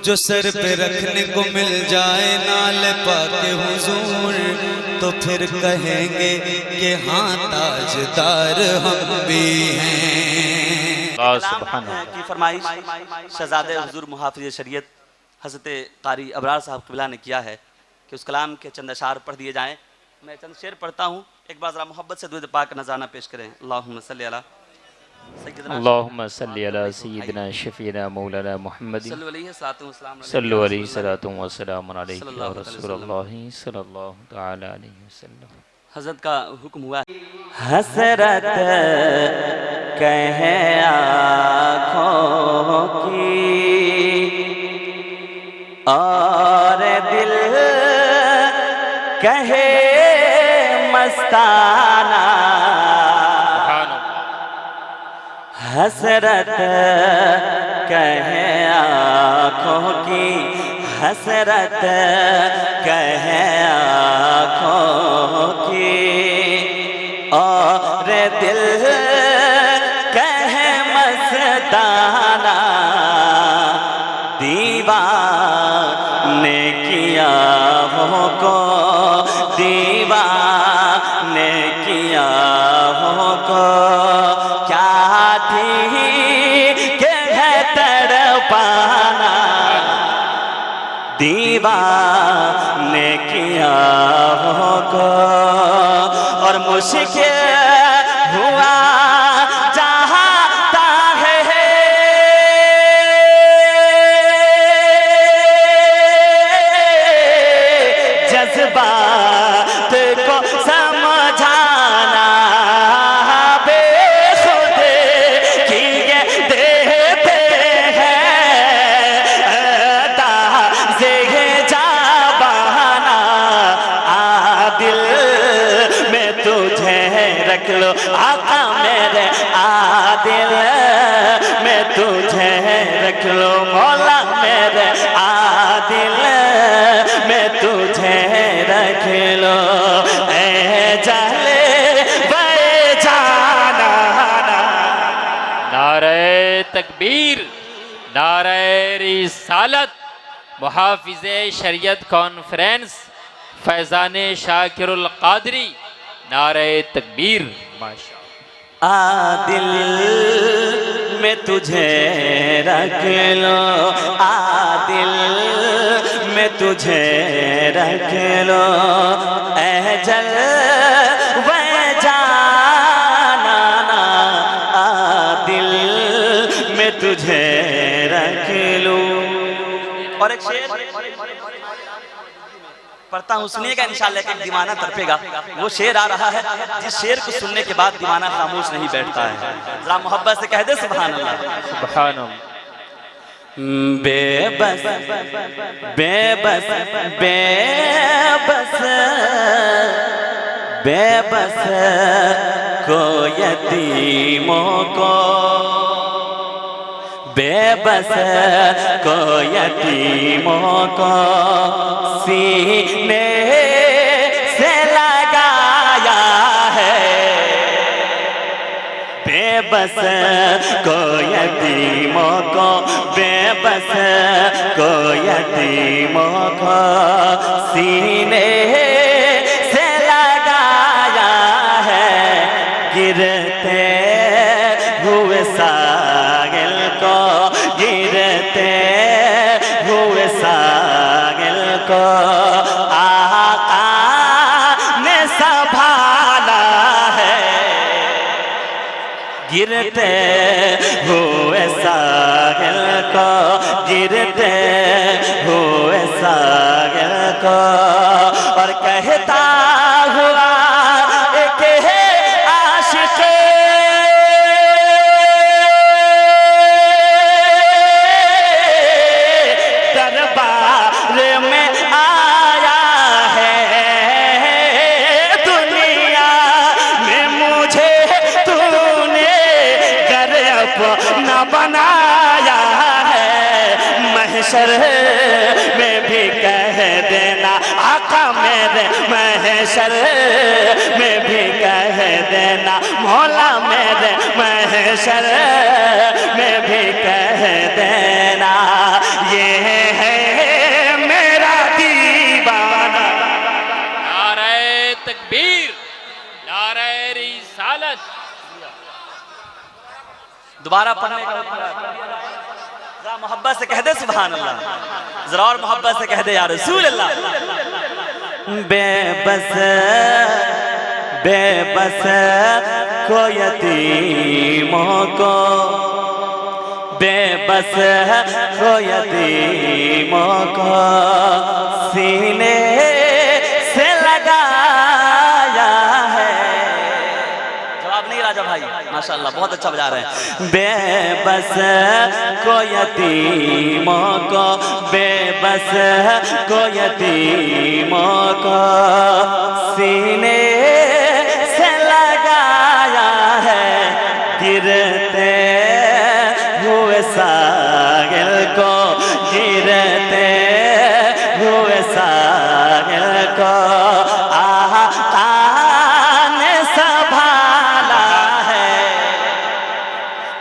जो सर पे रखने को मिल जाए नाल पाके हुजूर, तो फिर कहेंगे कि हाँ ताजदार हम भी हैं। की फरमाइश शहजादे हुजूर मुहाफिज शरीयत हज़रत कारी अबरार साहब क़िबला ने किया है कि उस कलाम के चंद अशार पढ़ दिए जाएँ। मैं चंद शेर पढ़ता हूँ, एक बार ज़रा मोहब्बत से दुरूद पाक नज़राना पेश करें। अल्लाहुम्मा सल्ली अला अल्लाहुम्मा सल्ली अला सय्यिदिना शफ़ीना मौलाना मुहम्मद सल्लल्लाहु अलैहि वसल्लम या रसूलल्लाह सल्लल्लाहु तआला अलैहि वसल्लम। हज़रत का हुक्म हुआ, हसरत कहे आँखों की और दिल कहे मस्ताना, हसरत कहे आँखों की, हसरत कहे आँखों की और दिल कहे मस्ताना, दीवाने किया को, दीवाने किया को, क्या ठीक है तड़पाना, दीवाने किया को। और मुश्किल हुआ चाहता है जज्बात को समझाना, बेखुद किए देते हैं ताज़े जाबाना, दिल में तुझे रख लो आका मेरे, आदिल में तुझे रख लो मौला मेरे, आदिल में तुझे रख लो ऐ जले बे जाना। नारे तकबीर, नारे रिसालत। मुहाफिज़े शरीयत कॉन्फ्रेंस फैज़ान शाकिरुल क़ादरी, नारे तकबीर। माशा आदिल में तुझे रख लो, आदिल में तुझे रख लो ऐ जल वह जाना, आदिल में तुझे रख लो। और एक शेर पढ़ता हूँ, सुनिएगा इंशाअल्लाह कि दीवाना तड़पेगा। वो शेर आ रहा है जिस शेर को सुनने के बाद दीवाना खामोश नहीं बैठता है। जरा मोहब्बत से कह दे सुभान अल्लाह। सुभान अल्लाह। बेबस बेबस बेबस बेबस को यतीमों को, बेबस को यतीमों को सीने से लगाया है, बेबस को यतीमों को, बेबस को यतीमों को सीने से लगाया है, गिरते हुए सागिल को, गिरते हुए सागिल को आका ने संभाला है, गिरते हुए सागिल को, गिरते हुए सागिल को। और कहता हुआ एक है आशिक, दरबार में आया है, दुनिया में मुझे तूने घर अपना बनाया है, महशर में भी कह देना आका मेरे, महशर में भी कह देना मौला मेरे, महशर में भी कह देना ये दोबारा पढ़ने का जरा मोहब्बत से कह दे सुभान अल्लाह, जरा और मोहब्बत से कह दे या रसूल अल्लाह। बेबस बेबस को यतीमों को, बेबस को यतीमों को सीने से लगाया है। जवाब नहीं राजा भाई, माशाअल्लाह बहुत अच्छा बजा रहे हैं। बेबस को यतीमों को, बेबस को यतीमों को सीने से लगाया है। गिरते हुए सागिल को, गिरते हुए सागिल को आका ने संभाला है।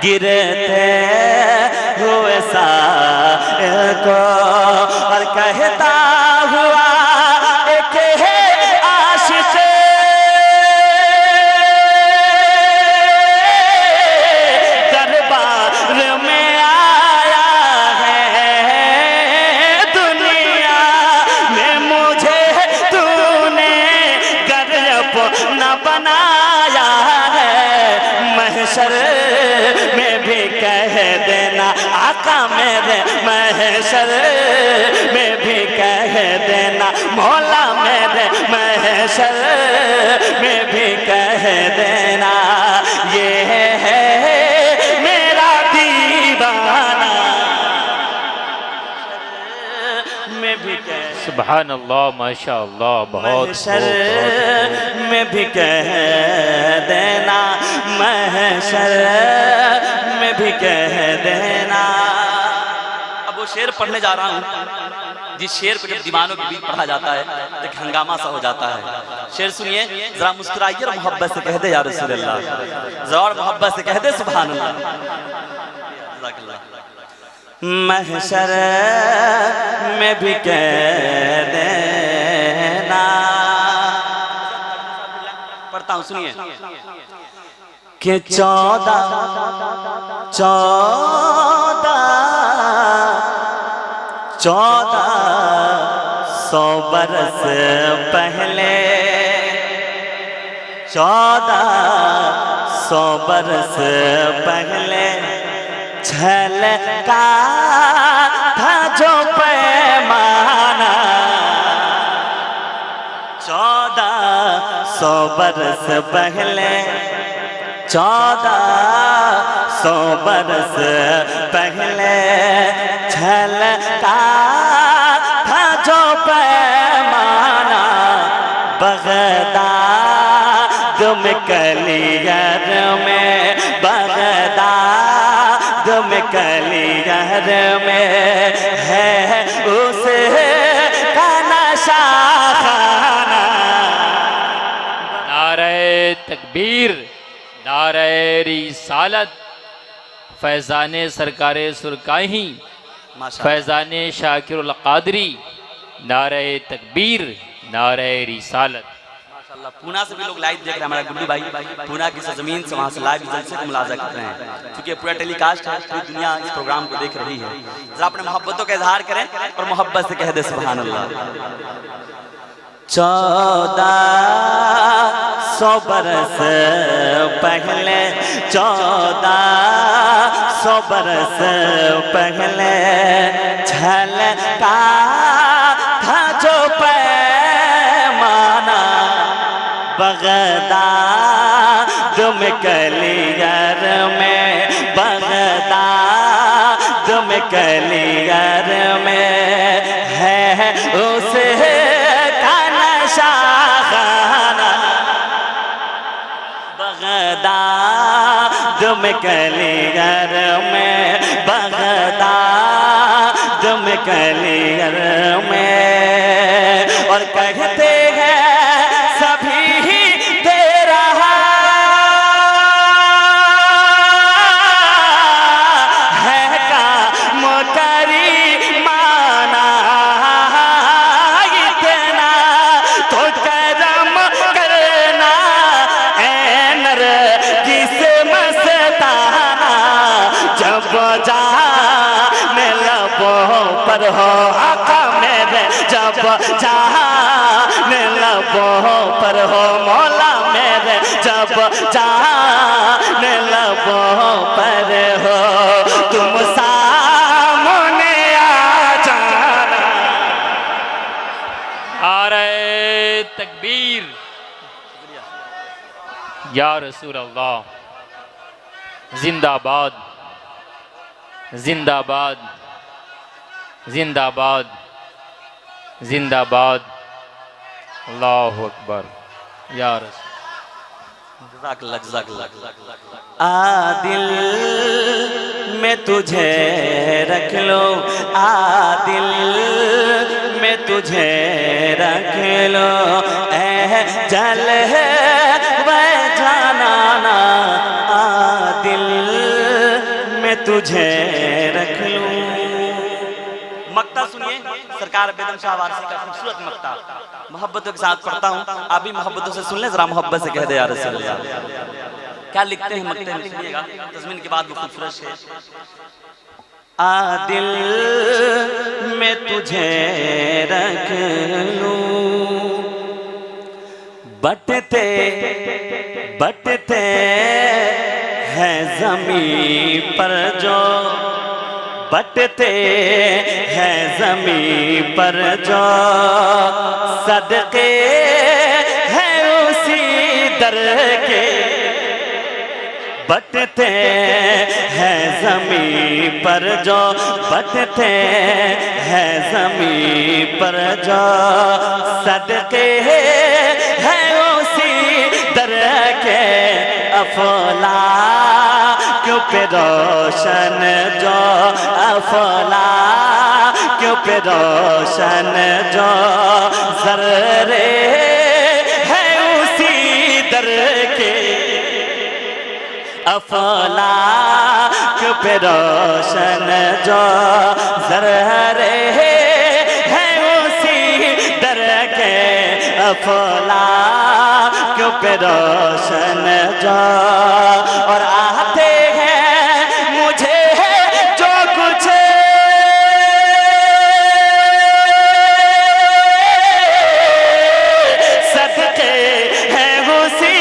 गिरते हुए सागिल को और कहता हुआ एक है आशिक, दरबार में आया है। दुनिया में मुझे तूने गरीब न बनाया है। महशर में भी कह देना आका मेरे, महशर में भी कह देना मौला मेरे, महशर में भी कह देना ये है मेरा दीवाना। में भी कह सुभान अल्लाह, माशा अल्लाह, बहुत महशर में भी कह देना, महशर में भी कह देना। अब वो शेर पढ़ने जा रहा हूँ, जिस शेर को जब दीवानों के बीच पढ़ा जाता है तो एक हंगामा सा हो जाता है। शेर सुनिए, जरा मुस्कुराइए और मोहब्बत से कह दे या रसूल अल्लाह, जरा और मोहब्बत से कह दे सुभान अल्लाह। महशर में भी कह देना। पढ़ता हूँ सुनिए। कि 1400 बरस पहले, 1400 बरस पहले छलका था जो पैमाना। 1400 बरस पहले, 1400 बरस पहले छलका था जो पैमाना। बगदाद में कलियर में, बगदाद में कलियर में है उसे का नशाखाना। नारे तकबीर, नारे रिसालत, फैज़ाने सरकारे सुरकाही, फैज़ाने शाकिरुल कादरी, नारे तकबीर, नारे रिसालत। माशाअल्लाह, पूना से भी लोग लाइव देख रहे हैं। हमारा गुड्डू भाई पूना की सरजमीन से वहाँ से लाइव जलसे को मुलाजा कर रहे हैं, क्योंकि पूरा टेलीकास्ट है, पूरी दुनिया इस प्रोग्राम को देख रही है। जरा अपने मोहब्बतों का इजहार करें और मोहब्बत से कह दे सुभान अल्लाह। 1400 बरस पहले, 1400 बरस पहले छलका था जो पैमाना। बगदाद में कलियर में, बगदाद में कलियर में है उसे का नशाखाना। बगदाद में कलियर में, बगदाद में कलियर में और कहते हैं सभी तेरा है काम करी माना। इतना तो करम करना ऐ नर किस मस्ताना। पर हो आका मेरे जब जान लबों पर हो मौला मेरे जब जान लबों पर हो तुम सामने आ जाना। नारे तकबीर या रसूल अल्लाह, जिंदाबाद जिंदाबाद जिंदाबाद जिंदाबाद, अल्लाहु अकबर या रसूल। आ दिल में तुझे रख लो, आ दिल में तुझे रख लो, ऐ जल वह जाना ना, आ दिल में तुझे रख लो। मक्ता सुनिए सरकार बेगम शाह वारसी का खूबसूरत मक्ता, मोहब्बतों के साथ पढ़ता हूँ, आप भी मोहब्बतों से सुन लें, जरा मोहब्बत से कह दे या रसूल अल्लाह। क्या लिखते हैं मक्ते में, सुनिएगा, तज़मीन के बाद वो खूबसूरत है। आ दिल में तुझे रख लूं, बटते बटते हैं ज़मीं पर जो, बटते हैं ज़मीं पर जो, सदके हैं उसी दर के, बटते हैं ज़मीं पर जो, बटते हैं ज़मीं पर जो, सदके हैं उसी दर के, अफला क्यों पे रोशन जो, अफला क्यों पे रोशन जो, ज़र्रे है उसी दर के, अफला क्यों पे रोशन जो, ज़र्रे है उसी दर के, अफला क्यों पे रोशन जो, और आते हैं मुझे जो कुछ सदके हैं उसी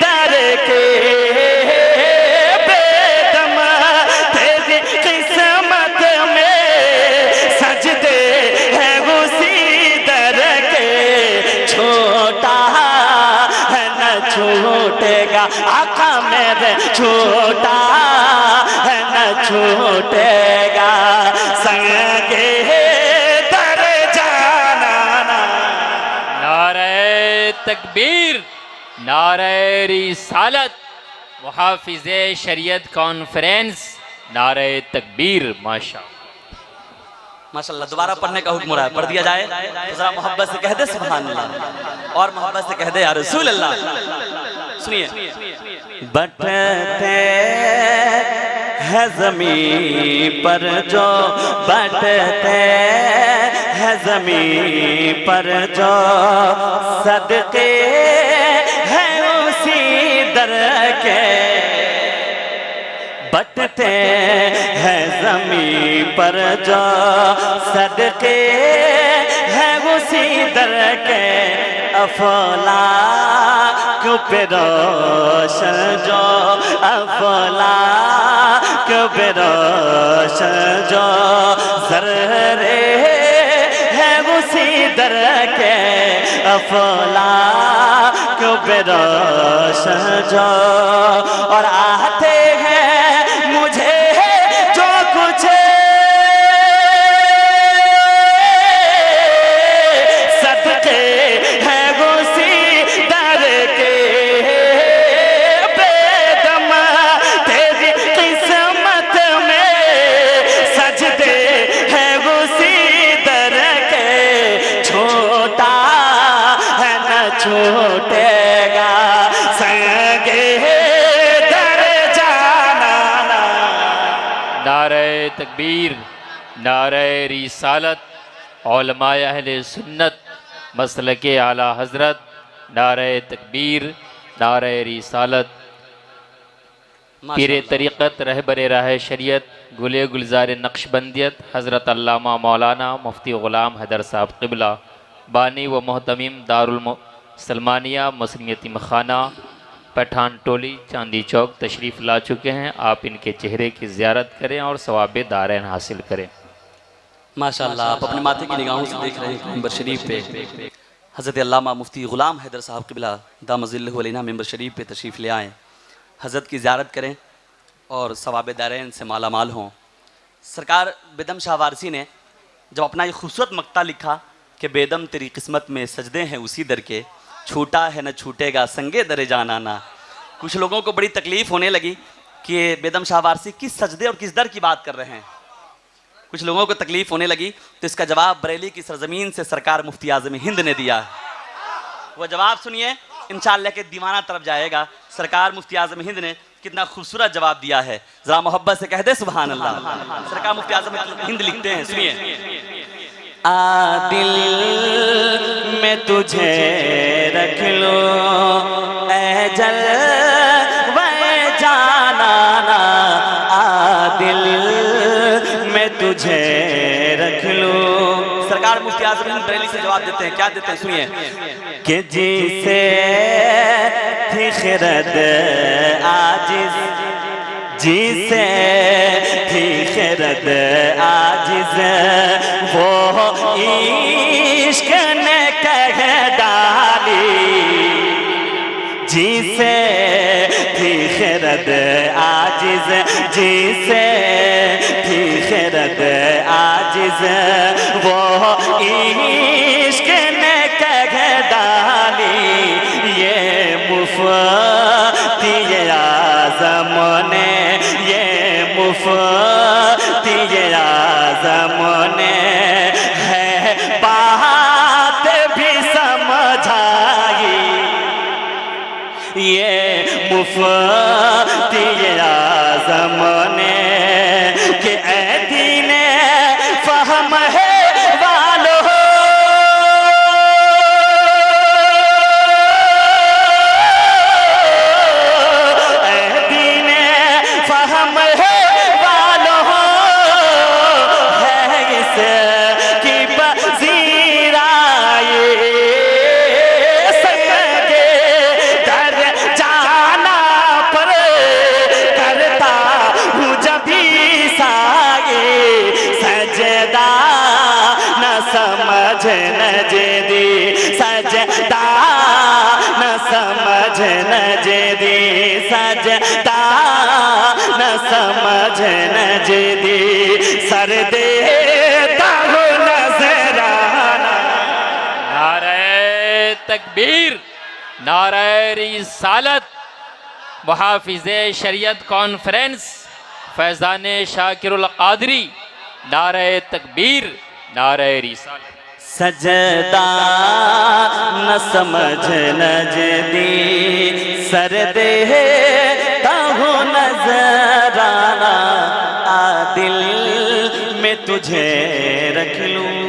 दर के, बेदम तेरी किस्मत में सजदे हैं उसी दर के, छोटा है न छूटेगा आका मेरे, छोटा है न छूटेगा, संगे दर जाना ना। नारे तकबीर, नारे रिसालत, मुहाफिज़े शरीयत कॉन्फ्रेंस, नारे तकबीर। माशाल्लाह, दोबारा पढ़ने का हुक्म हो रहा है, पढ़ दिया जाए तो जरा मोहब्बत से कह दे सुभान अल्लाह, और मोहब्बत से कह दे या रसूल अल्लाह। सुनिए, बटते है ज़मीं पर जो, बटते है ज़मीं पर जो, सदके है उसी दर के, बटते हैं ज़मीं पर जो, सदके हैं उसी दर के, अफला क्यों पे रोशन जो, अफला क्यों पे रोशन जो, ज़र्रे है उसी दर के, अफला क्यों पे रोशन जो, और आते हैं मुझे जो कुछ सदके हैं उसी दर के, बेदम तेरी किस्मत में सजदे हैं उसी दर के, छोटा है न छूटेगा, संगे दर जाना ना। नारे तकबीर, नारे रिसालत, उलमाए अहले सुन्नत मसलके आला हज़रत, नारे तकबीर, नारे रिसालत। पीर तरीक़त रहबर राह शरीयत गुले गुलजार नक्शबंदियत हज़रत अल्लामा मौलाना मुफ्ती ग़ुलाम हैदर साहब क़िबला बानी व मोहतमीम दारुल सलमानिया मुस्लिम यतीम खाना पठान टोली चांदी चौक तशरीफ़ ला चुके हैं। आप इनके चेहरे की ज़ियारत करें और सवाब दारैन हासिल करें। माशाअल्लाह, आप अपने माथे की निगाहों से देख रहे हैं मिंबर शरीफ पे हज़रत अल्लामा मुफ्ती ग़ुलाम हैदर साहब क़िबला दामज़िल्लहु अलैना मिंबर शरीफ पे तशरीफ़ ले आएँ, हज़रत की ज़ियारत करें और सवाब दारैन से माला माल हों। सरकार बेदम शाह वारसी ने जब अपना ये खूबसूरत मक्ता लिखा कि बेदम तेरी किस्मत में सजदे हैं उसी दर के, छूटा है न छूटेगा संगे दरे जाना ना, कुछ लोगों को बड़ी तकलीफ़ होने लगी कि बेदम शाह वारसी किस सजदे और किस दर की बात कर रहे हैं। कुछ लोगों को तकलीफ़ होने लगी तो इसका जवाब बरेली की सरजमीन से सरकार मुफ्ती आज़म हिंद ने दिया है। वह जवाब सुनिए, इंशाअल्लाह के दीवाना तरफ जाएगा। सरकार मुफ्ती आज़म हिंद ने कितना खूबसूरत जवाब दिया है, ज़रा मोहब्बत से कह दे सुभान अल्लाह। सरकार मुफ्ती आज़म हिंद लिखते हैं, सुनिए। आ दिल में तुझे रख लो ऐ जल वह जाना ना, आ दिल में तुझे रख लो। सरकार मुफ्ती आज़म हिंद बरेली से जवाब देते हैं, क्या देते हैं सुनिए। कि जिसे थी खिरद आजिज़, जिसे थी खिरद आजिज़, वो इश्क ने कह डाली, जिसे थी खिरद आजिज़, जिसे थी खिरद आजिज़, वो इश्क ने कह डाली। ये मुफ्ती आज़म ने, ये मुफ्ती आज़म ने है बात भी समझाई, ये मुफ्ती आज़म ने कि ऐ दीने फ़हम है वालो, ऐ दीने फ़हम है वालो, है इसकी पज़ीराई, संगे दर जाना पर करता हूँ जब भी साये, सजदा न समझ न जेदी, सजदा न समझ न जेदी, सजदा न समझ न जेदी, सर देता हूँ नजराना। नारे तकबीर, नारे रिसालत, मुहाफिज़े शरीयत कॉन्फ्रेंस फैज़ान शाकिरुल क़ादरी, नारे तकबीर, नारे रिसालत। सजदा न समझ न जदी, सर देता हूँ नजराना, आ दिल में तुझे रख लूँ